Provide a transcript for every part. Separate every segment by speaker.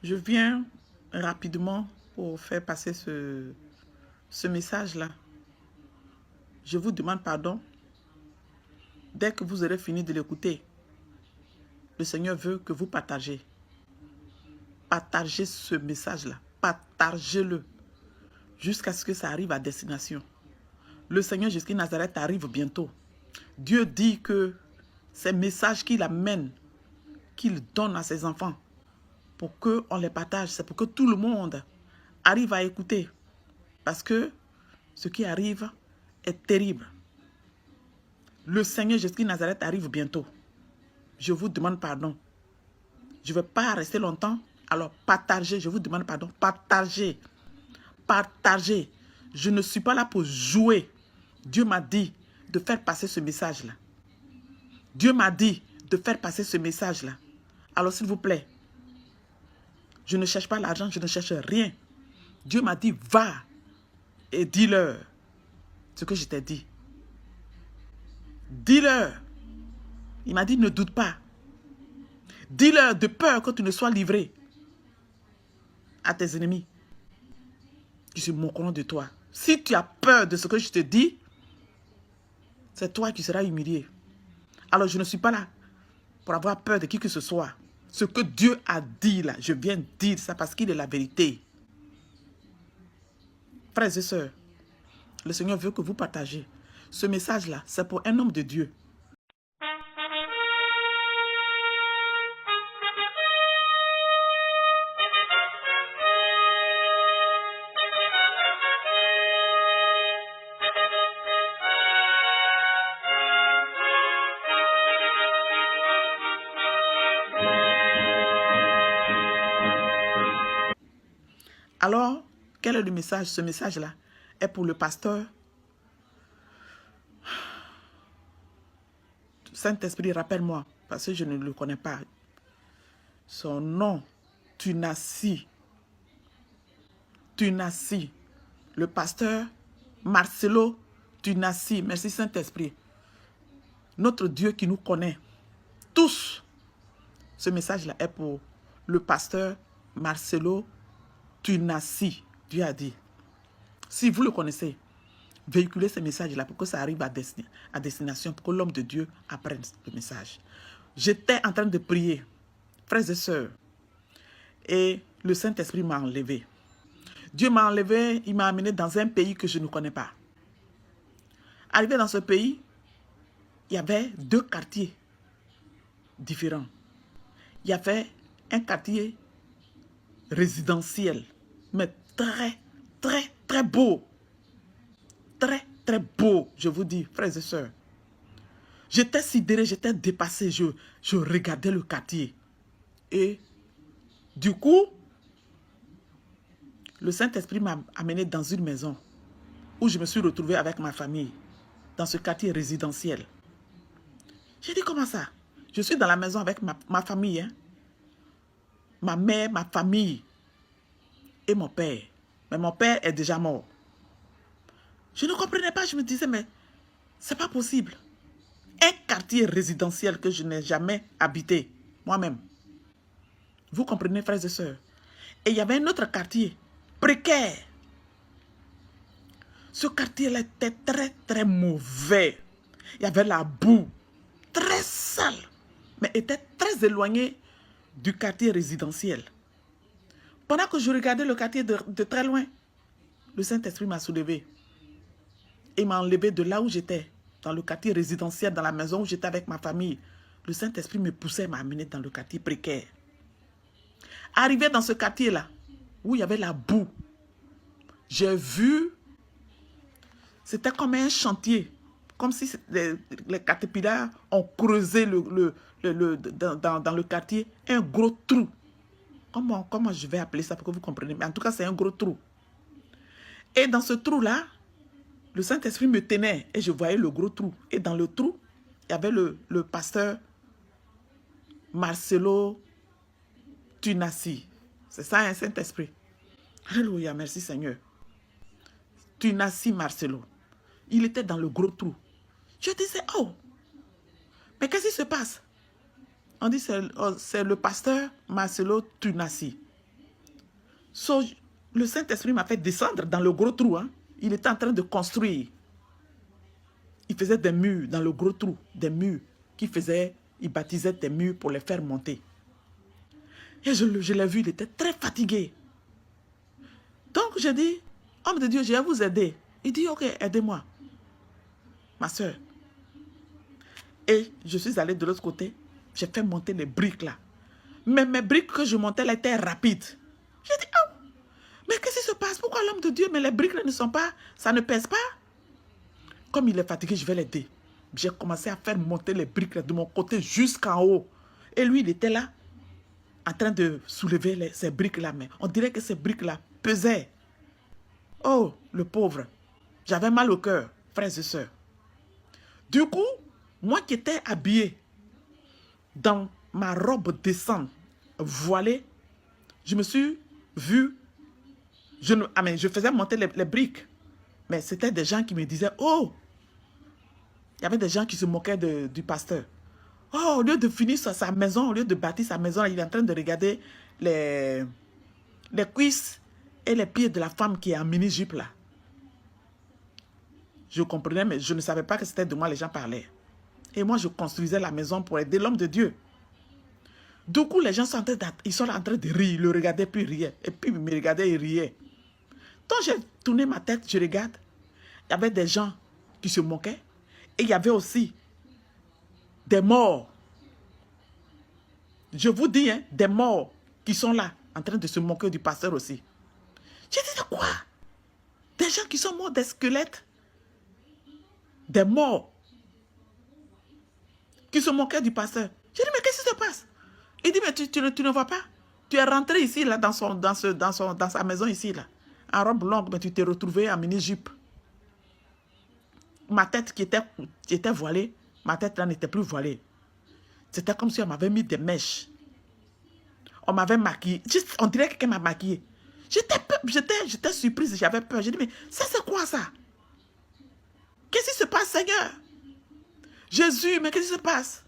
Speaker 1: Je viens rapidement pour faire passer ce message-là. Je vous demande pardon. Dès que vous aurez fini de l'écouter, le Seigneur veut que vous partagez. Partagez ce message-là. Partagez-le jusqu'à ce que ça arrive à destination. Le Seigneur Jésus Nazareth arrive bientôt. Dieu dit que ces messages qu'il amène, qu'il donne à ses enfants, pour qu'on les partage, c'est pour que tout le monde arrive à écouter. Parce que ce qui arrive est terrible. Le Seigneur Jésus Nazareth arrive bientôt. Je vous demande pardon. Je ne vais pas rester longtemps. Alors partagez, je vous demande pardon. Partagez. Partagez. Je ne suis pas là pour jouer. Dieu m'a dit de faire passer ce message-là. Dieu m'a dit de faire passer ce message-là. Alors s'il vous plaît, je ne cherche pas l'argent, je ne cherche rien. Dieu m'a dit, va et dis-leur ce que je t'ai dit. Dis-leur. Il m'a dit, ne doute pas. Dis-leur de peur que tu ne sois livré à tes ennemis qui se moqueront de toi. Si tu as peur de ce que je te dis, c'est toi qui seras humilié. Alors je ne suis pas là pour avoir peur de qui que ce soit. Ce que Dieu a dit là, je viens dire ça parce qu'il est la vérité. Frères et sœurs, le Seigneur veut que vous partagez. Ce message-là, c'est pour un homme de Dieu. Alors, quel est le message? Ce message-là est pour le pasteur. Saint-Esprit, rappelle-moi, parce que je ne le connais pas. Son nom, Tunasi. Tunasi. Le pasteur Marcelo Tunasi. Merci Saint-Esprit. Notre Dieu qui nous connaît. Tous. Ce message-là est pour le pasteur Marcelo Tunasi. Dieu a dit. Si vous le connaissez, véhiculez ce message-là pour que ça arrive à destination, pour que l'homme de Dieu apprenne le message. J'étais en train de prier, frères et sœurs, et le Saint-Esprit m'a enlevé. Dieu m'a enlevé, il m'a amené dans un pays que je ne connais pas. Arrivé dans ce pays, il y avait deux quartiers différents. Il y avait un quartier résidentiel, mais très beau. Très beau, je vous dis, frères et sœurs. J'étais sidéré, j'étais dépassé, je regardais le quartier. Et du coup, le Saint-Esprit m'a amené dans une maison où je me suis retrouvé avec ma famille, dans ce quartier résidentiel. J'ai dit, comment ça? Je suis dans la maison avec ma famille, hein? Ma mère, ma famille et mon père. Mais mon père est déjà mort. Je ne comprenais pas, je me disais, mais c'est pas possible. Un quartier résidentiel que je n'ai jamais habité, moi-même. Vous comprenez, frères et sœurs? Et il y avait un autre quartier, précaire. Ce quartier-là était très mauvais. Il y avait la boue, très sale, mais était très éloigné du quartier résidentiel. Pendant que je regardais le quartier de très loin, le Saint-Esprit m'a soulevé. Il m'a enlevé de là où j'étais, dans le quartier résidentiel, dans la maison où j'étais avec ma famille. Le Saint-Esprit me poussait, m'a amené dans le quartier précaire. Arrivé dans ce quartier-là, où il y avait la boue, j'ai vu, c'était comme un chantier, comme si les caterpillars ont creusé dans le quartier un gros trou. Comment je vais appeler ça pour que vous compreniez? Mais en tout cas, c'est un gros trou. Et dans ce trou-là, le Saint-Esprit me tenait et je voyais le gros trou. Et dans le trou, il y avait le pasteur Marcelo Tunasi. C'est ça, un Saint-Esprit. Alléluia, merci Seigneur. Tunasi Marcelo. Il était dans le gros trou. Je disais, oh, mais qu'est-ce qui se passe? On dit, c'est le pasteur Marcelo Tunasi. So, le Saint-Esprit m'a fait descendre dans le gros trou. Hein. Il était en train de construire. Il faisait des murs dans le gros trou. Des murs il baptisait des murs pour les faire monter. Et je l'ai vu, il était très fatigué. Donc, j'ai dit, homme de Dieu, je vais vous aider. Il dit, ok, aidez-moi. Ma soeur. Et je suis allé de l'autre côté. J'ai fait monter les briques là. Mais mes briques que je montais là étaient rapides. J'ai dit, oh, mais qu'est-ce qui se passe? Pourquoi l'homme de Dieu, mais les briques là ne sont pas, ça ne pèse pas? Comme il est fatigué, je vais l'aider. J'ai commencé à faire monter les briques là de mon côté jusqu'en haut. Et lui, il était là, en train de soulever ces briques là. Mais on dirait que ces briques là pesaient. Oh, le pauvre. J'avais mal au cœur, frères et sœurs. Du coup, moi qui étais habillé dans ma robe descente, voilée, je me suis vu, je faisais monter les briques. Mais c'était des gens qui me disaient, oh, il y avait des gens qui se moquaient du pasteur. Oh, au lieu de finir sa maison, au lieu de bâtir sa maison, il est en train de regarder les cuisses et les pieds de la femme qui est en mini-jupe là. Je comprenais, mais je ne savais pas que c'était de moi les gens parlaient. Et moi, je construisais la maison pour aider l'homme de Dieu. Du coup, les gens sont en train de rire. Ils le regardaient, puis ils riaient. Et puis, ils me regardaient et riaient. Donc, j'ai tourné ma tête, je regarde. Il y avait des gens qui se moquaient. Et il y avait aussi des morts. Je vous dis, hein, des morts qui sont là, en train de se moquer du pasteur aussi. J'ai dit, c'est quoi? Des gens qui sont morts, des squelettes. Des morts qui se moquaient du pasteur. J'ai dit, mais qu'est-ce qui se passe? Il dit, mais tu ne vois pas? Tu es rentré ici, là, dans sa maison ici, là, en robe longue, mais tu t'es retrouvé en mini-jupe. Ma tête qui était voilée, ma tête là n'était plus voilée. C'était comme si on m'avait mis des mèches. On m'avait maquillé. On dirait que quelqu'un m'a maquillé. J'étais surprise, j'avais peur. J'ai dit, mais ça c'est quoi ça? Qu'est-ce qui se passe, Seigneur? Jésus, mais qu'est-ce qui se passe?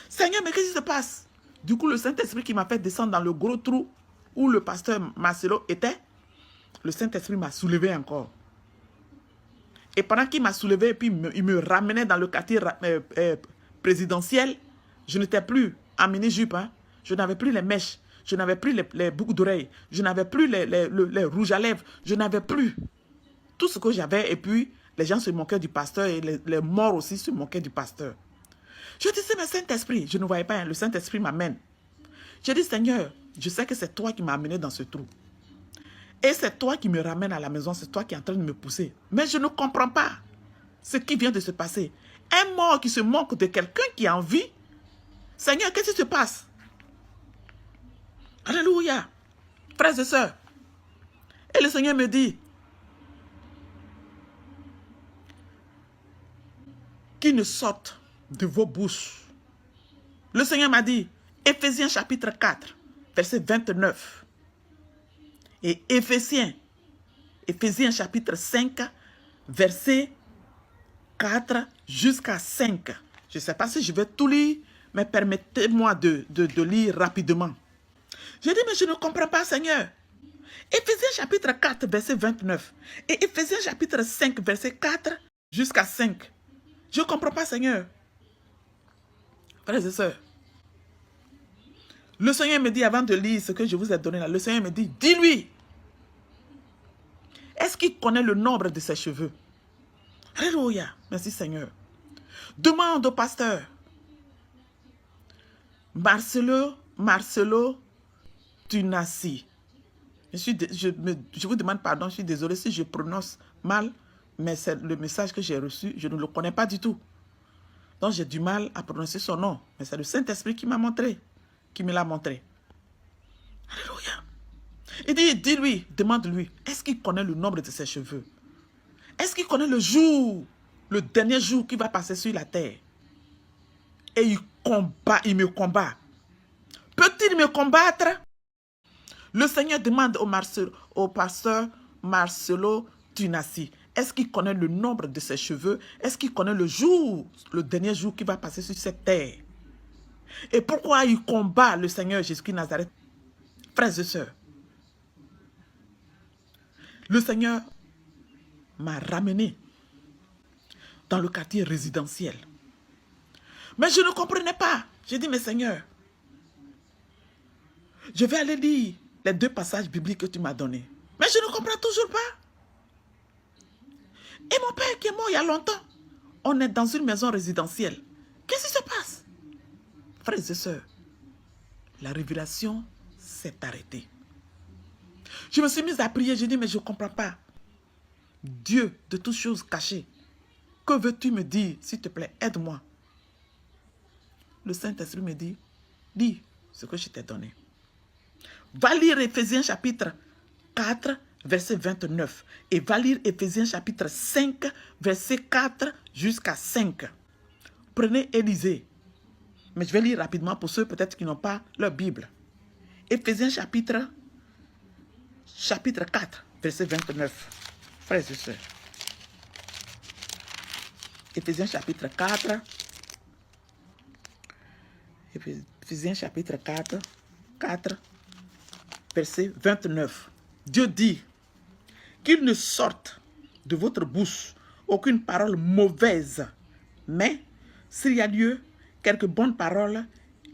Speaker 1: Seigneur, mais qu'est-ce qui se passe? Du coup, le Saint-Esprit qui m'a fait descendre dans le gros trou où le pasteur Marcelo était, le Saint-Esprit m'a soulevé encore. Et pendant qu'il m'a soulevé, et puis il me ramenait dans le quartier présidentiel, je n'étais plus en mini-jupe, hein. Je n'avais plus les mèches, je n'avais plus les boucles d'oreilles, je n'avais plus les rouges à lèvres, je n'avais plus tout ce que j'avais. Et puis, les gens se moquaient du pasteur et les morts aussi se moquaient du pasteur. Je disais, mais Saint-Esprit, je ne voyais pas, hein, le Saint-Esprit m'amène. Je dis, Seigneur, je sais que c'est toi qui m'as amené dans ce trou. Et c'est toi qui me ramène à la maison, c'est toi qui es en train de me pousser. Mais je ne comprends pas ce qui vient de se passer. Un mort qui se moque de quelqu'un qui est en vie. Seigneur, qu'est-ce qui se passe? Alléluia. Frères et sœurs. Et le Seigneur me dit, qu'il ne sorte de vos bouches. Le Seigneur m'a dit, Éphésiens chapitre 4, verset 29. Et Éphésiens chapitre 5, verset 4 jusqu'à 5. Je ne sais pas si je vais tout lire, mais permettez-moi de lire rapidement. J'ai dit, mais je ne comprends pas, Seigneur. Éphésiens chapitre 4, verset 29. Et Éphésiens chapitre 5, verset 4 jusqu'à 5. Je ne comprends pas, Seigneur. Frères et sœurs, le Seigneur me dit, avant de lire ce que je vous ai donné là, le Seigneur me dit, dis-lui, est-ce qu'il connaît le nombre de ses cheveux? Alléluia, merci Seigneur. Demande au pasteur, Marcelo Tunasi. Je vous demande pardon, je suis désolé si je prononce mal, mais c'est le message que j'ai reçu, je ne le connais pas du tout. Donc j'ai du mal à prononcer son nom, mais c'est le Saint-Esprit qui m'a montré, qui me l'a montré. Alléluia. Il dit, dis-lui, demande-lui, est-ce qu'il connaît le nombre de ses cheveux? Est-ce qu'il connaît le jour, le dernier jour qu'il va passer sur la terre? Et il me combat. Peut-il me combattre? Le Seigneur demande au pasteur Marcelo Tunasi, est-ce qu'il connaît le nombre de ses cheveux? Est-ce qu'il connaît le jour, le dernier jour qu'il va passer sur cette terre? Et pourquoi il combat le Seigneur Jésus-Christ Nazareth? Frères et sœurs, Le Seigneur m'a ramené dans le quartier résidentiel. Mais je ne comprenais pas. J'ai dit, mais Seigneur, je vais aller lire les 2 passages bibliques que tu m'as donnés. Mais je ne comprends toujours pas. Et mon père qui est mort il y a longtemps, on est dans une maison résidentielle. Qu'est-ce qui se passe? Frères et sœurs, la révélation s'est arrêtée. Je me suis mise à prier, j'ai dit, mais je ne comprends pas. Dieu de toutes choses cachées, que veux-tu me dire, s'il te plaît, aide-moi. Le Saint-Esprit me dit, dis ce que je t'ai donné. Va lire Éphésiens chapitre 4, verset 29. Et va lire Éphésiens chapitre 5, verset 4 jusqu'à 5. Prenez et lisez. Mais je vais lire rapidement pour ceux peut-être qui n'ont pas leur Bible. Éphésiens chapitre 4, verset 29. Frères et sœurs. Éphésiens chapitre 4. Éphésiens chapitre 4, verset 29. Dieu dit qu'il ne sorte de votre bouche aucune parole mauvaise, mais s'il y a lieu, quelques bonnes paroles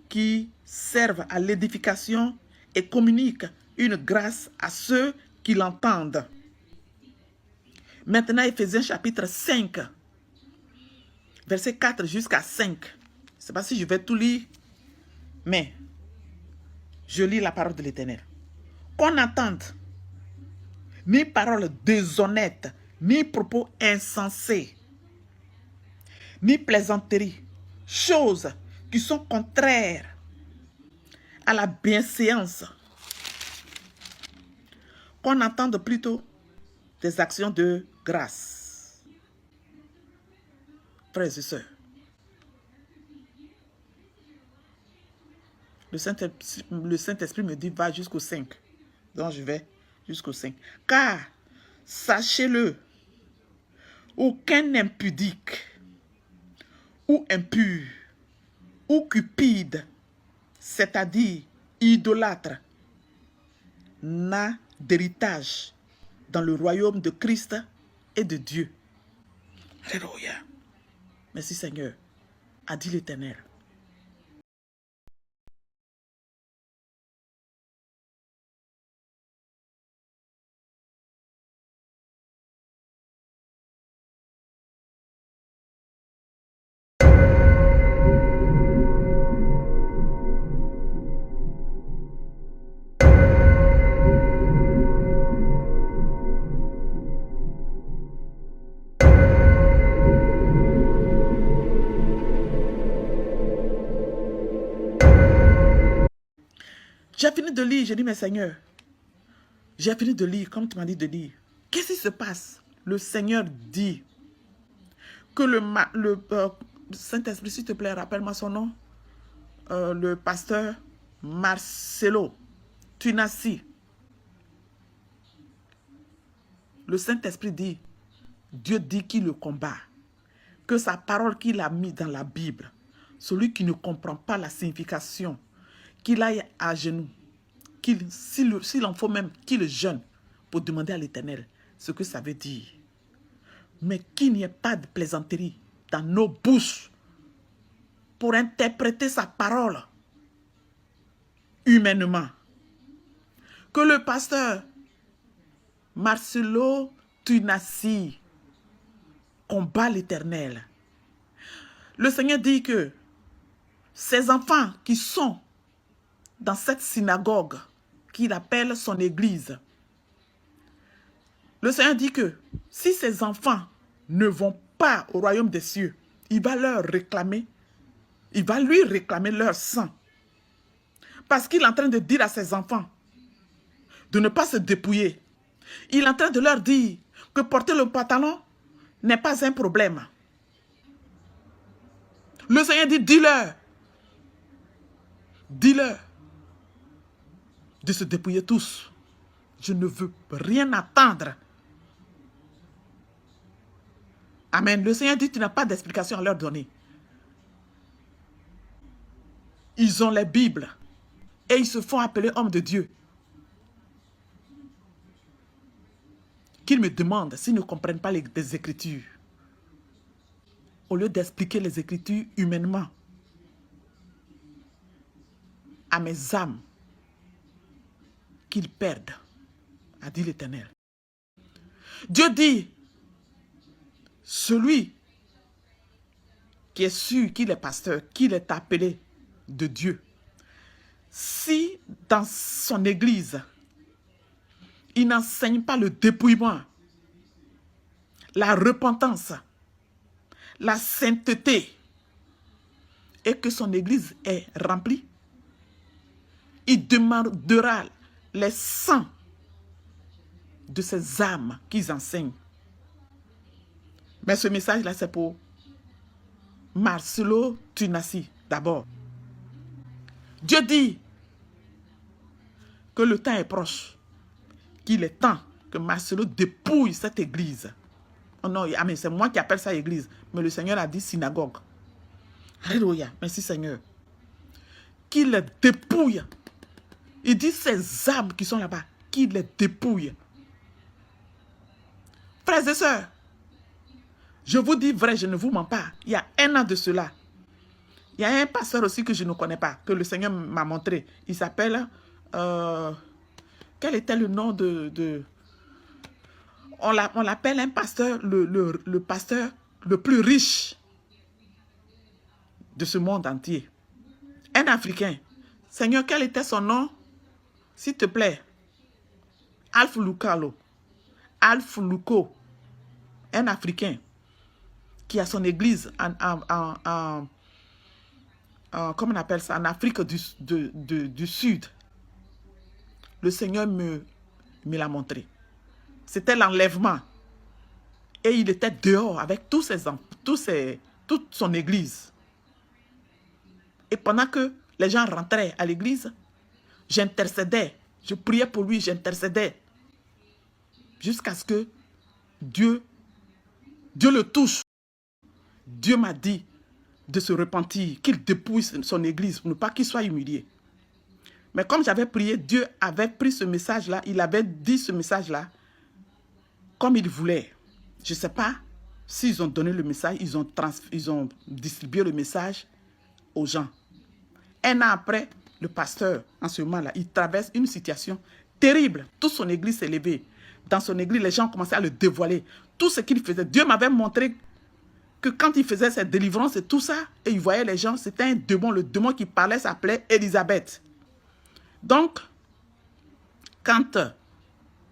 Speaker 1: qui servent à l'édification et communiquent une grâce à ceux qui l'entendent. Maintenant, Éphésiens chapitre 5, verset 4 jusqu'à 5. Je ne sais pas si je vais tout lire, mais je lis la parole de l'Éternel. Qu'on n'entende ni paroles déshonnêtes, ni propos insensés, ni plaisanteries, choses qui sont contraires à la bienséance. Qu'on entende plutôt des actions de grâce. Frères et sœurs, le Saint-Esprit me dit va jusqu'au 5. Donc je vais jusqu'au 5. Car, sachez-le, aucun impudique, ou impur, ou cupide, c'est-à-dire idolâtre, n'a d'héritage dans le royaume de Christ et de Dieu. Alléluia. Merci Seigneur, a dit l'Éternel. J'ai fini de lire, j'ai dit, mais Seigneur, j'ai fini de lire, comme tu m'as dit de lire. Qu'est-ce qui se passe? Le Seigneur dit que le Saint-Esprit, s'il te plaît, rappelle-moi son nom, le pasteur Marcelo Tunasi. Le Saint-Esprit dit, Dieu dit qu'il le combat, que sa parole qu'il a mise dans la Bible, celui qui ne comprend pas la signification, qu'il aille à genoux, s'il en faut même qu'il jeûne pour demander à l'Éternel ce que ça veut dire. Mais qu'il n'y ait pas de plaisanterie dans nos bouches pour interpréter sa parole humainement. Que le pasteur Marcelo Tunasi combat l'Éternel. Le Seigneur dit que ces enfants qui sont dans cette synagogue qu'il appelle son église, le Seigneur dit que si ces enfants ne vont pas au royaume des cieux, il va leur réclamer, il va lui réclamer leur sang. Parce qu'il est en train de dire à ses enfants de ne pas se dépouiller. Il est en train de leur dire que porter le pantalon n'est pas un problème. Le Seigneur dit, dis-leur de se dépouiller tous. Je ne veux rien attendre. Amen. Le Seigneur dit, tu n'as pas d'explication à leur donner. Ils ont les Bibles et ils se font appeler hommes de Dieu. qu'ils me demandent s'ils ne comprennent pas les Écritures. Au lieu d'expliquer les Écritures humainement à mes âmes, qu'ils perdent, a dit l'Éternel. Dieu dit, celui qui est sûr qu'il est pasteur, qu'il est appelé de Dieu, si dans son église, il n'enseigne pas le dépouillement, la repentance, la sainteté, et que son église est remplie, il demandera les sangs de ces âmes qu'ils enseignent. Mais ce message-là, c'est pour Marcelo Tunasi, d'abord. Dieu dit que le temps est proche, qu'il est temps que Marcelo dépouille cette église. Oh non, c'est moi qui appelle ça église, mais le Seigneur a dit synagogue. Alléluia, merci Seigneur. Qu'il les dépouille. Il dit ces âmes qui sont là-bas, qu'il les dépouille. Frères et sœurs, je vous dis vrai, je ne vous mens pas. Il y a 1 an de cela, il y a un pasteur aussi que je ne connais pas, que le Seigneur m'a montré. Il s'appelle... quel était le nom de... On l'appelle un pasteur, le pasteur le plus riche de ce monde entier. Un Africain. Seigneur, quel était son nom? S'il te plaît. Alpha Lucalo. Alpha Luco. Un Africain qui a son église comment on appelle ça? En Afrique du Sud. Le Seigneur me l'a montré. C'était l'enlèvement. Et il était dehors avec toute son église. Et pendant que les gens rentraient à l'église, j'intercédais. Je priais pour lui, j'intercédais. Jusqu'à ce que Dieu le touche. Dieu m'a dit de se repentir, qu'il dépouille son église pour ne pas qu'il soit humilié. Mais comme j'avais prié, Dieu avait pris ce message-là, il avait dit ce message-là comme il voulait. Je ne sais pas s'ils ont donné le message, ils ont distribué le message aux gens. 1 an après, le pasteur, en ce moment-là, il traverse une situation terrible. Toute son église s'est levée. Dans son église, les gens ont commencé à le dévoiler. Tout ce qu'il faisait, Dieu m'avait montré que quand il faisait cette délivrance et tout ça, et il voyait les gens, c'était un démon. Le démon qui parlait s'appelait Élisabeth. Donc, quand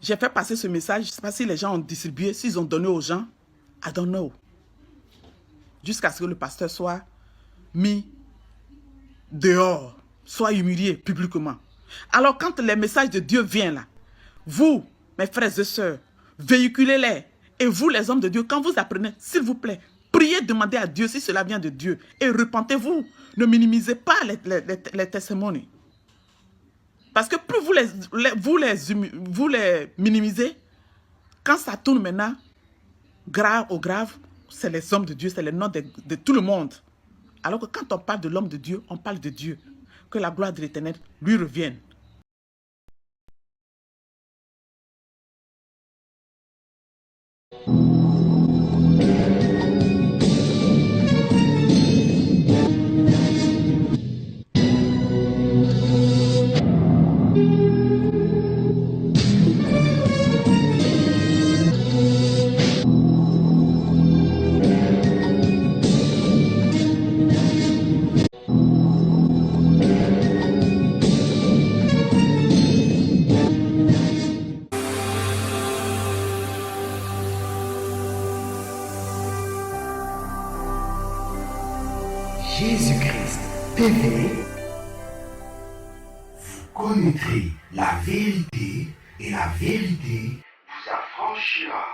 Speaker 1: j'ai fait passer ce message, je ne sais pas si les gens ont distribué, s'ils ont donné aux gens, I don't know. Jusqu'à ce que le pasteur soit mis dehors, soit humilié publiquement. Alors, quand les messages de Dieu viennent là, vous, mes frères et sœurs, véhiculez-les. Et vous, les hommes de Dieu, quand vous apprenez, s'il vous plaît, priez, demandez à Dieu si cela vient de Dieu. Et repentez-vous. Ne minimisez pas les témoignages. Parce que plus vous les minimisez, quand ça tourne maintenant, grave au grave, c'est les hommes de Dieu, c'est le nom de tout le monde. Alors que quand on parle de l'homme de Dieu, on parle de Dieu. Que la gloire de l'Éternel lui revienne.
Speaker 2: Jésus-Christ TV, vous connaîtrez la vérité et la vérité vous affranchira.